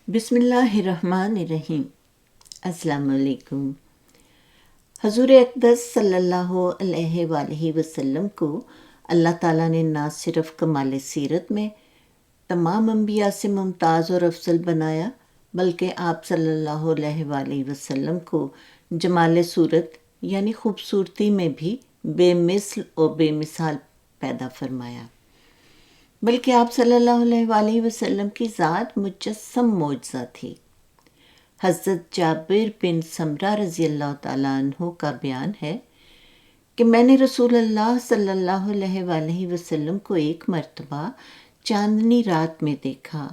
بسم اللہ الرحمن الرحیم۔ السلام علیکم۔ حضور اقدس صلی اللہ علیہ وآلہ وسلم کو اللہ تعالیٰ نے نہ صرف کمال سیرت میں تمام انبیاء سے ممتاز اور افضل بنایا، بلکہ آپ صلی اللہ علیہ وآلہ وسلم کو جمال صورت یعنی خوبصورتی میں بھی بے مثل اور بے مثال پیدا فرمایا، بلکہ آپ صلی اللہ علیہ وآلہ وسلم کی ذات مجسم معجزہ تھی۔ حضرت جابر بن سمرہ رضی اللہ تعالیٰ عنہ کا بیان ہے کہ میں نے رسول اللہ صلی اللہ علیہ وآلہ وسلم کو ایک مرتبہ چاندنی رات میں دیکھا۔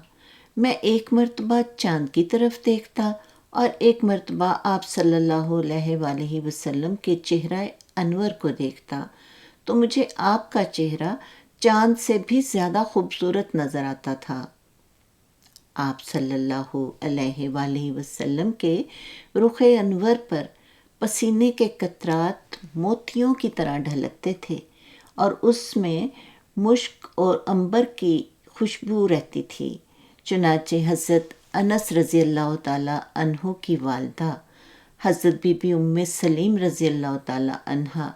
میں ایک مرتبہ چاند کی طرف دیکھتا اور ایک مرتبہ آپ صلی اللہ علیہ وآلہ وسلم کے چہرہ انور کو دیکھتا، تو مجھے آپ کا چہرہ چاند سے بھی زیادہ خوبصورت نظر آتا تھا۔ آپ صلی اللہ علیہ وآلہ وسلم کے رخ انور پر پسینے کے قطرات موتیوں کی طرح ڈھلکتے تھے اور اس میں مشک اور عنبر کی خوشبو رہتی تھی۔ چنانچہ حضرت انس رضی اللہ تعالیٰ عنہ کی والدہ حضرت بی بی ام سلیم رضی اللہ تعالیٰ عنہا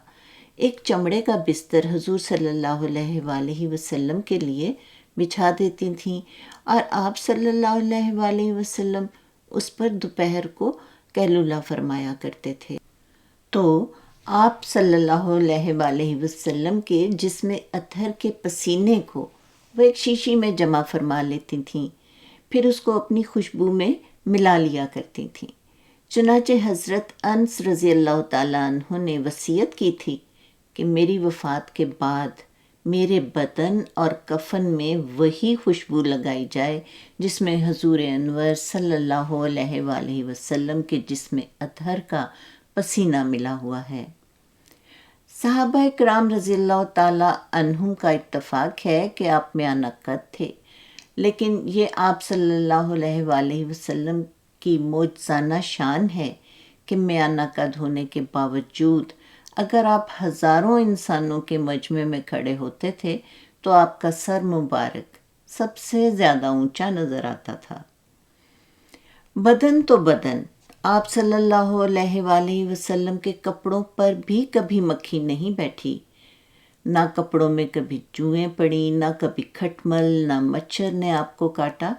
ایک چمڑے کا بستر حضور صلی اللہ علیہ وآلہ وسلم کے لیے بچھا دیتی تھیں اور آپ صلی اللہ علیہ وآلہ وسلم اس پر دوپہر کو قیلولہ فرمایا کرتے تھے، تو آپ صلی اللہ علیہ وآلہ وسلم کے جسم اطہر کے پسینے کو وہ ایک شیشی میں جمع فرما لیتی تھیں، پھر اس کو اپنی خوشبو میں ملا لیا کرتی تھیں۔ چنانچہ حضرت انس رضی اللہ تعالیٰ عنہ نے وصیت کی تھی کہ میری وفات کے بعد میرے بدن اور کفن میں وہی خوشبو لگائی جائے جس میں حضور انور صلی اللہ علیہ وآلہ وسلم کے جسم اطہر کا پسینہ ملا ہوا ہے۔ صحابہ کرام رضی اللہ تعالیٰ عنہم کا اتفاق ہے کہ آپ میانہ قد تھے، لیکن یہ آپ صلی اللہ علیہ وآلہ وسلم کی معجزانہ شان ہے کہ میانہ قد ہونے کے باوجود اگر آپ ہزاروں انسانوں کے مجمع میں کھڑے ہوتے تھے تو آپ کا سر مبارک سب سے زیادہ اونچا نظر آتا تھا۔ بدن تو بدن، آپ صلی اللہ علیہ وآلہ وسلم کے کپڑوں پر بھی کبھی مکھی نہیں بیٹھی، نہ کپڑوں میں کبھی جوئیں پڑی، نہ کبھی کھٹمل، نہ مچھر نے آپ کو کاٹا،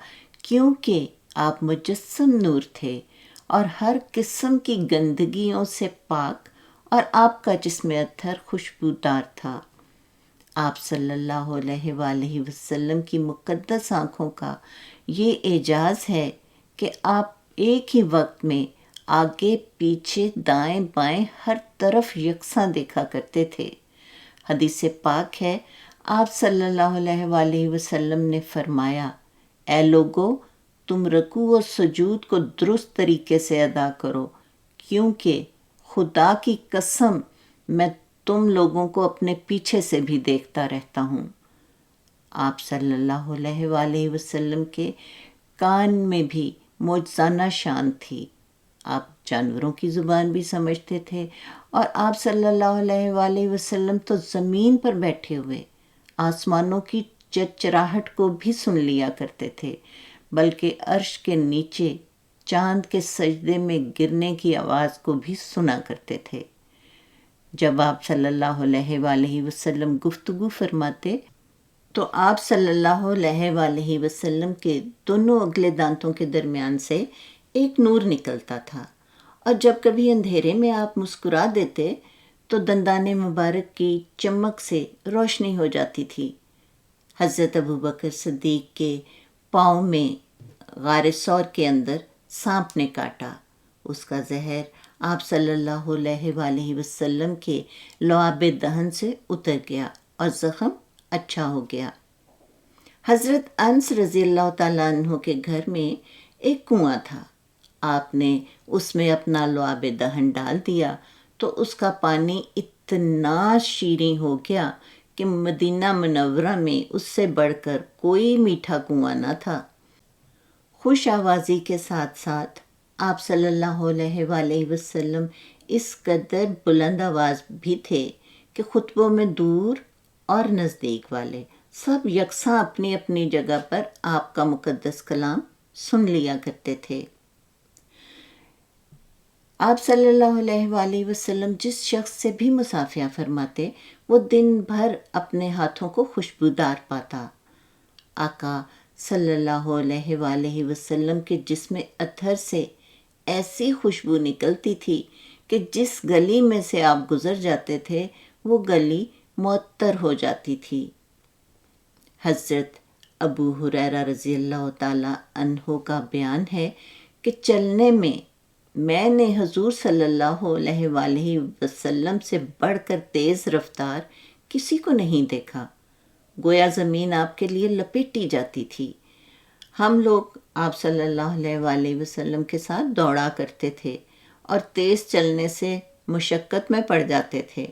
کیونکہ آپ مجسم نور تھے اور ہر قسم کی گندگیوں سے پاک، اور آپ کا جسم اطہر خوشبودار تھا۔ آپ صلی اللہ علیہ وآلہ وسلم کی مقدس آنکھوں کا یہ اعجاز ہے کہ آپ ایک ہی وقت میں آگے پیچھے دائیں بائیں ہر طرف یکساں دیکھا کرتے تھے۔ حدیث پاک ہے، آپ صلی اللہ علیہ وآلہ وسلم نے فرمایا، اے لوگو، تم رکوع و سجود کو درست طریقے سے ادا کرو، کیونکہ خدا کی قسم میں تم لوگوں کو اپنے پیچھے سے بھی دیکھتا رہتا ہوں۔ آپ صلی اللہ علیہ وآلہ وسلم کے کان میں بھی معجزانہ شان تھی، آپ جانوروں کی زبان بھی سمجھتے تھے، اور آپ صلی اللہ علیہ وآلہ وسلم تو زمین پر بیٹھے ہوئے آسمانوں کی چرچراہٹ کو بھی سن لیا کرتے تھے، بلکہ عرش کے نیچے چاند کے سجدے میں گرنے کی آواز کو بھی سنا کرتے تھے۔ جب آپ صلی اللہ علیہ وآلہ وسلم گفتگو فرماتے تو آپ صلی اللہ علیہ وآلہ وسلم کے دونوں اگلے دانتوں کے درمیان سے ایک نور نکلتا تھا، اور جب کبھی اندھیرے میں آپ مسکرا دیتے تو دندان مبارک کی چمک سے روشنی ہو جاتی تھی۔ حضرت ابوبکر صدیق کے پاؤں میں غار ثور کے اندر سانپ نے کاٹا، اس کا زہر آپ صلی اللہ علیہ وآلہ وسلم کے لعاب دہن سے اتر گیا اور زخم اچھا ہو گیا۔ حضرت انس رضی اللہ تعالیٰ عنہ کے گھر میں ایک کنواں تھا، آپ نے اس میں اپنا لعاب دہن ڈال دیا تو اس کا پانی اتنا شیریں ہو گیا کہ مدینہ منورہ میں اس سے بڑھ کر کوئی میٹھا کنواں نہ تھا۔ خوش آوازی کے ساتھ ساتھ آپ صلی اللہ علیہ وآلہ وسلم اس قدر بلند آواز بھی تھے کہ خطبوں میں دور اور نزدیک والے سب یکساں اپنی اپنی جگہ پر آپ کا مقدس کلام سن لیا کرتے تھے۔ آپ صلی اللہ علیہ وآلہ وسلم جس شخص سے بھی مصافحہ فرماتے وہ دن بھر اپنے ہاتھوں کو خوشبودار پاتا۔ آقا صلی اللہ علیہ وآلہ وسلم کے جسم اطہر سے ایسی خوشبو نکلتی تھی کہ جس گلی میں سے آپ گزر جاتے تھے وہ گلی معطر ہو جاتی تھی۔ حضرت ابو ہریرہ رضی اللہ تعالی عنہ کا بیان ہے کہ چلنے میں نے حضور صلی اللہ علیہ وآلہ وسلم سے بڑھ کر تیز رفتار کسی کو نہیں دیکھا، گویا زمین آپ کے لیے لپیٹی جاتی تھی۔ ہم لوگ آپ صلی اللہ علیہ وآلہ وسلم کے ساتھ دوڑا کرتے تھے اور تیز چلنے سے مشقت میں پڑ جاتے تھے،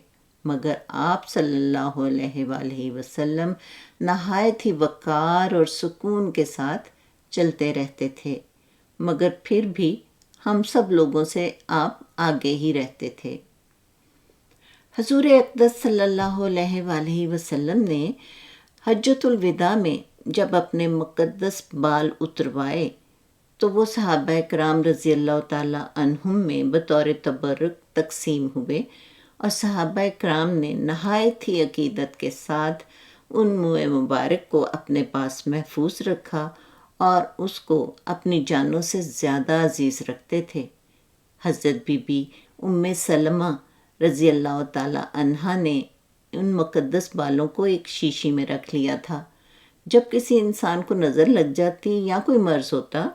مگر آپ صلی اللہ علیہ وآلہ وسلم نہایت ہی وقار اور سکون کے ساتھ چلتے رہتے تھے، مگر پھر بھی ہم سب لوگوں سے آپ آگے ہی رہتے تھے۔ حضور اقدس صلی اللہ علیہ وآلہ وسلم نے حجۃ الوداع میں جب اپنے مقدس بال اتروائے تو وہ صحابہ کرام رضی اللہ تعالی عنہم میں بطور تبرک تقسیم ہوئے، اور صحابہ کرام نے نہایت ہی عقیدت کے ساتھ ان منہ مبارک کو اپنے پاس محفوظ رکھا اور اس کو اپنی جانوں سے زیادہ عزیز رکھتے تھے۔ حضرت بی بی ام سلمہ رضی اللہ تعالی عنہا نے ان مقدس بالوں کو ایک شیشی میں رکھ لیا تھا۔ جب کسی انسان کو نظر لگ جاتی یا کوئی مرض ہوتا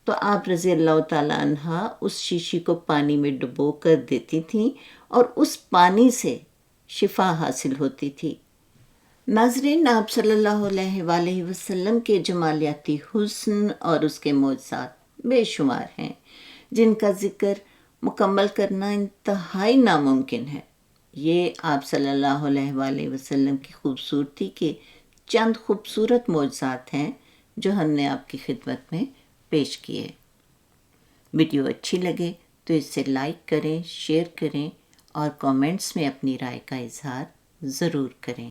تو آپ رضی اللہ تعالی عنہا اس شیشی کو پانی میں ڈبو کر دیتی تھیں اور اس پانی سے شفا حاصل ہوتی تھی۔ ناظرین، آپ صلی اللہ علیہ وآلہ وسلم کے جمالیاتی حسن اور اس کے معجزات بے شمار ہیں جن کا ذکر مکمل کرنا انتہائی ناممکن ہے۔ یہ آپ صلی اللہ علیہ وآلہ وسلم کی خوبصورتی کے چند خوبصورت معجزات ہیں جو ہم نے آپ کی خدمت میں پیش کیے۔ ویڈیو اچھی لگے تو اسے لائک کریں، شیئر کریں اور کامنٹس میں اپنی رائے کا اظہار ضرور کریں۔